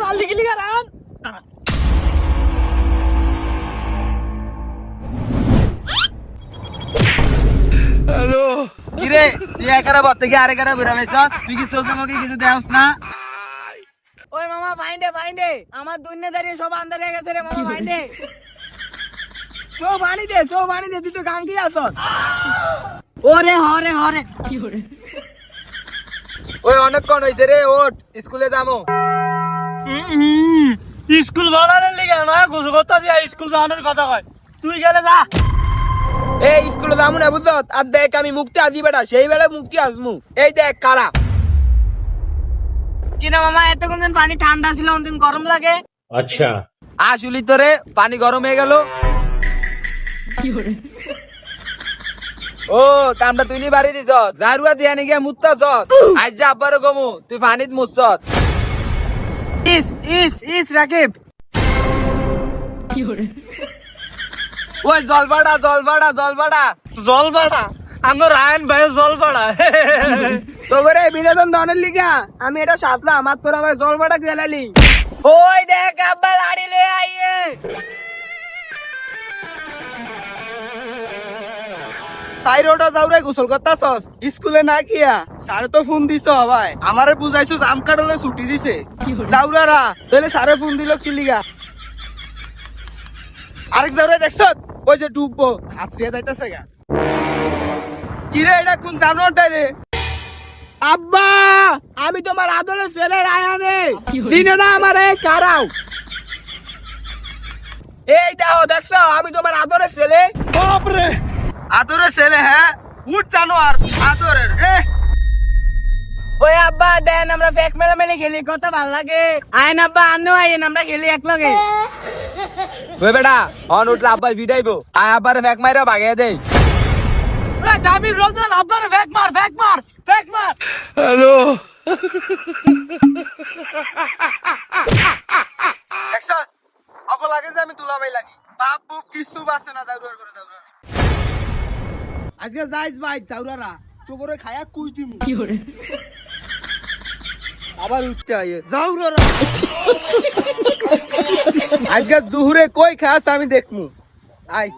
জলদি গিলি গারান হ্যালো কিরে তুই একারা বত থেকে আরেকারা বেরালাইছস তুই কি চোখে মুখে কিছু দেওস না ওই মামা ফাইন্ডে আমার দুনিয়াদারি সব আন্দার হয়ে গেছে রে মামা ফাইন্ডে সব আনি দে তুই তো গান কি আসছ ওরে হরে কি করে ওই অনেকক্ষণ হইছে রে ওঠ স্কুলে যাবো স্কুল ভাড়ার লিগে না গোসল করতে দিয়া স্কুল যাওয়ার কথা কয় তুই গেলে যা এই স্কুলে যাবো না বুঝছ আর দেখ আমি মুক্তি আজি বেটা সেই বেলা মুক্তি আসমু এই দেখ কারা কিনা মামা এতক্ষণ দিন পানি ঠান্ডা ছিল দিন গরম লাগে আচ্ছা আসলি তোরে পানি গরম হয়ে গেল ও কামটা তুই নি বাড়ি দিছ জারুয়া দিয়া নি গিয়া মুত্তাছ আজ যা আব্বারও গমু তুই পানিত মুছছ ইস রাকিব ওই জলবাড়া আমার রায়ন ভাই জলবাড়া তোরে বিনোদন ধনের লিগা আমি এটা সাজলাম আর তোর আমার জলবাড়া গেলালি ওই দেখ আব্বা লাড়ি লয়ে আইয়ে সাইরোটা যাওরে গোসল করতাছস স্কুলে না গিয়া স্যারে তো ফোন দিছ ভাই আমারে বুঝাইছস আম কাটলে ছুটি দিছে যাওরারা তাহলে স্যারে ফোন দিল কি লিগা আরেক যাওরে দেখছত ওই যে ডুববো হাসরিয়া যাইতাছে গা কিরে এটা কোন জানোয়ারটা রে আব্বা আমি তোমার আদরের ছেলে রায়ানে চিনে না আমার এই কারাও এই দাও দেখছো আমি তোমার আদরের ছেলে বাপরে আদরের ছেলে হ্যাঁ উঠ জানোয়ার আদরের ওই আব্বা দেন আমরা ব্যাক মেলে খেলি কত ভালো লাগে আইন আব্বা আনো আইন আমরা খেলি এক লগে ওই বেটা অন উঠলে আব্বা ভিড়াইবো আয় আব্বার ব্যাক মাইরা ভাগিয়ে দেই দামি রোজাল আব্বার ব্যাক মার হ্যালো দেখছস অকল লাগে যে আমি তুলাবাই লাগি বাপ বুপ কিছু বাসে না জাউরার করে জাউরা আজকে যাইস ভাই জাউরারা তো করে খায়া কুই দিমু কি করে আবার উঠতে আইয়ে জাউরারা আজকে দুহুরে কই খাস আমি দেখমু আইস